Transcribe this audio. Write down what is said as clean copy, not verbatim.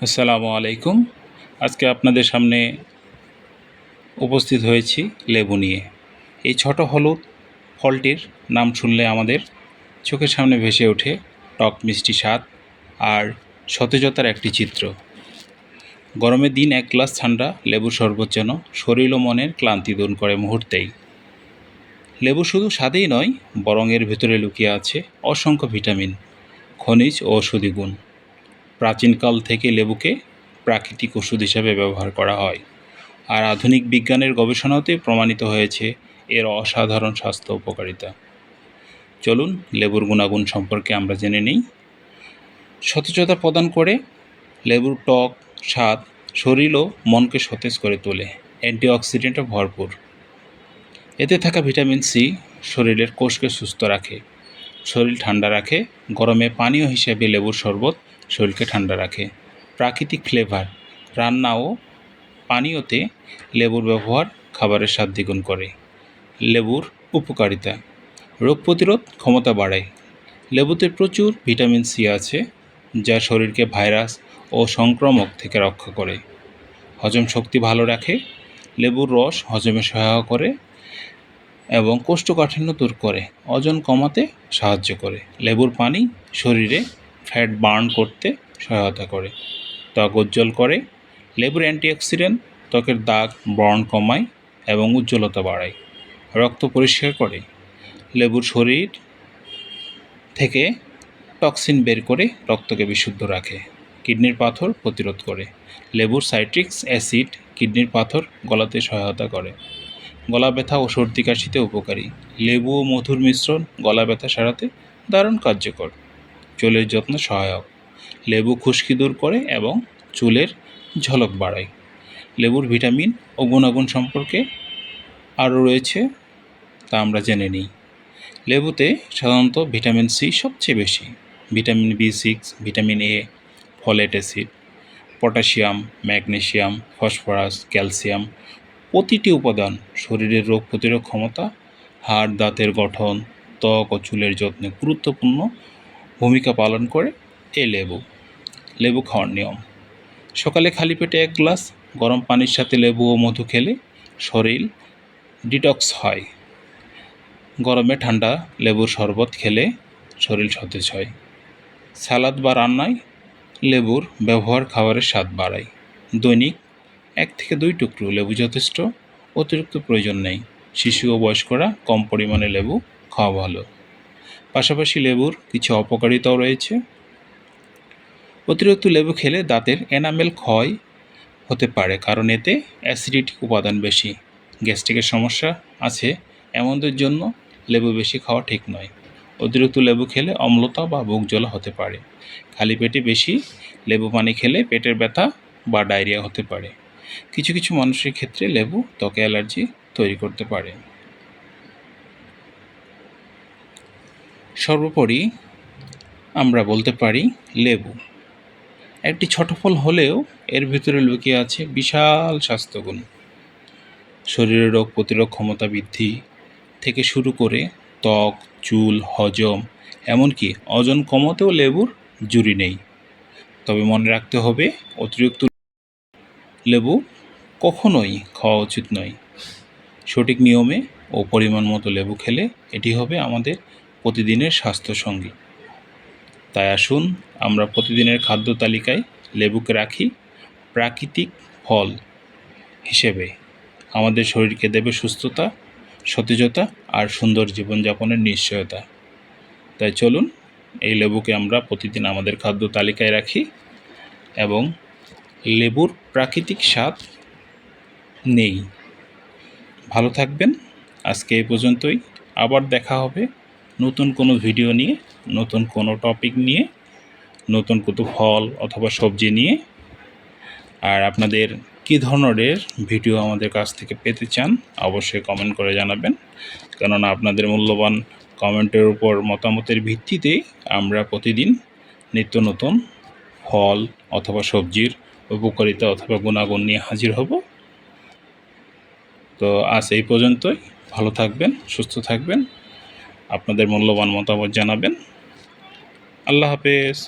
আসসালামু আলাইকুম। আজকে আপনাদের সামনে উপস্থিত হয়েছি লেবু নিয়ে। এই ছোট হলুদ ফলটির নাম শুনলে আমাদের চোখের সামনে ভেসে ওঠে টক মিষ্টি স্বাদ আর সতেজতার একটি চিত্র। গরমের দিন এক গ্লাস ঠান্ডা লেবুর শরবত যেন শরীর ও মনের ক্লান্তি দূর করে মুহূর্তেই। লেবু শুধু স্বাদেই নয়, বরং এর ভেতরে লুকিয়ে আছে অসংখ্য ভিটামিন, খনিজ ও ঔষধি গুণ। প্রাচীনকাল থেকে লেবুকে প্রাকৃতিক ওষুধ হিসাবে ব্যবহার করা হয়, আর আধুনিক বিজ্ঞানের গবেষণাতে প্রমাণিত হয়েছে এর অসাধারণ স্বাস্থ্য উপকারিতা। চলুন লেবুর গুণাগুণ সম্পর্কে আমরা জেনে নিই। সতেজতা প্রদান করে। লেবুর টক স্বাদ শরীর ও মনকে সতেজ করে তোলে। অ্যান্টিঅক্সিডেন্টে ভরপুর। এতে থাকা ভিটামিন সি শরীরের কোষকে সুস্থ রাখে, শরীর ঠান্ডা রাখে। গরমে পানীয় হিসেবে লেবুর শরবত শরীরকে ঠান্ডা রাখে। প্রাকৃতিক ফ্লেভার, রান্না ও পানীয়তে লেবুর ব্যবহার খাবারের স্বাদ দ্বিগুণ করে। লেবুর উপকারিতা: রোগ প্রতিরোধ ক্ষমতা বাড়ায়। লেবুতে প্রচুর ভিটামিন সি আছে, যা শরীরকে ভাইরাস ও সংক্রমক থেকে রক্ষা করে। হজম শক্তি ভালো রাখে। লেবুর রস হজমে সহায়তা করে এবং কোষ্ঠকাঠিন্য দূর করে। ওজন কমাতে সাহায্য করে। লেবুর পানি শরীরে ফ্যাট বার্ন করতে সহায়তা করে। ত্বক উজ্জ্বল করে। লেবুর অ্যান্টিঅক্সিডেন্ট ত্বকের দাগ ব্রণ কমায় এবং উজ্জ্বলতা বাড়ায়। রক্ত পরিষ্কার করে। লেবুর শরীর থেকে টক্সিন বের করে রক্তকে বিশুদ্ধ রাখে। কিডনির পাথর প্রতিরোধ করে। লেবুর সাইট্রিক অ্যাসিড কিডনির পাথর গলাতে সহায়তা করে। গলা ব্যথা ও সর্দি কাশিতে উপকারী। লেবু ও মধুর মিশ্রণ গলা ব্যথা সারাতে দারুণ কার্যকর। চুলের যত্ন সহায়ক। লেবু খুশকি দূর করে এবং চুলের ঝলক বাড়ায়। লেবুর ভিটামিন ও গুণাগুণ সম্পর্কে আরও রয়েছে, তা আমরা জেনে নিই। লেবুতে সাধারণত ভিটামিন সি সবচেয়ে বেশি। ভিটামিন বি6, vitamin A, folate acid, potassium, magnesium, phosphorus, calcium প্রতিটি উপাদান শরীরের রোগ প্রতিরোধ ক্ষমতা, হাড় দাঁতের গঠন, ত্বক ও চুলের যত্নে গুরুত্বপূর্ণ ভূমিকা পালন করে এই লেবু। লেবু খাওয়ার নিয়ম: সকালে খালি পেটে 1 গ্লাস গরম পানির সাথে লেবু ও মধু খেলে শরীর ডিটক্স হয়। গরমে ঠান্ডা লেবুর শরবত খেলে শরীর সতেজ হয়। সালাদ বা রান্নায় লেবুর ব্যবহার খাবারের স্বাদ বাড়ায়। দৈনিক 1 থেকে 2 টুকরো লেবু যথেষ্ট, অতিরিক্ত প্রয়োজন নেই। শিশু ও বয়স্করা কম পরিমাণে লেবু খাওয়া ভালো। পাশাপাশি লেবুর কিছু অপকারিতাও রয়েছে। অতিরিক্ত লেবু খেলে দাঁতের এনামেল ক্ষয় হতে পারে, কারণ এতে অ্যাসিডিক উপাদান বেশি। গ্যাস্ট্রিকের সমস্যা আছে এমনদের জন্য লেবু বেশি খাওয়া ঠিক নয়। অতিরিক্ত লেবু খেলে অম্লতা বা বুক জ্বালা হতে পারে। খালি পেটে বেশি লেবু পানি খেলে পেটের ব্যথা বা ডায়রিয়া হতে পারে। কিছু কিছু মানুষের ক্ষেত্রে লেবু ত্বকে অ্যালার্জি তৈরি করতে পারে। সর্বোপরি আমরা বলতে পারি, লেবু একটি ছোট ফল হলেও এর ভিতরে লুকিয়ে আছে বিশাল স্বাস্থ্যগুণ। শরীরের রোগ প্রতিরোধ ক্ষমতা বৃদ্ধি থেকে শুরু করে ত্বক, চুল, হজম, এমনকি ওজন কমাতেও লেবুর জুড়ি নেই। তবে মনে রাখতে হবে, অতিরিক্ত লেবু কখনোই খাওয়া উচিত নয়। সঠিক নিয়মে ও পরিমাণ মতো লেবু খেলে এটি হবে আমাদের প্রতিদিনের স্বাস্থ্যসঙ্গী। তাই আসুন আমরা প্রতিদিনের খাদ্য তালিকায় লেবুকে রাখি প্রাকৃতিক ফল হিসেবে। আমাদের শরীরকে দেবে সুস্থতা, সতেজতা আর সুন্দর জীবনযাপনের নিশ্চয়তা। তাই চলুন এই লেবুকে আমরা প্রতিদিন আমাদের খাদ্য তালিকায় রাখি এবং লেবুর প্রাকৃতিক স্বাদ নেই। ভালো থাকবেন। আজকে এই পর্যন্তই। আবার দেখা হবে নতুন কোনো ভিডিও নিয়ে, নতুন কোনো টপিক নিয়ে, নতুন কোনো ফল অথবা সবজি নিয়ে। আর আপনাদের কী ধরনের ভিডিও আমাদের কাছ থেকে পেতে চান অবশ্যই কমেন্ট করে জানাবেন, কেননা আপনাদের মূল্যবান কমেন্টের উপর মতামতের ভিত্তিতেই আমরা প্রতিদিন নিত্য নতুন ফল অথবা সবজির উপকারিতা অথবা গুণাগুণ নিয়ে হাজির হব। তো আজ এই পর্যন্তই। ভালো থাকবেন, সুস্থ থাকবেন, আপনাদের মূল্যবান মতামত জানাবেন। আল্লাহ হাফেজ।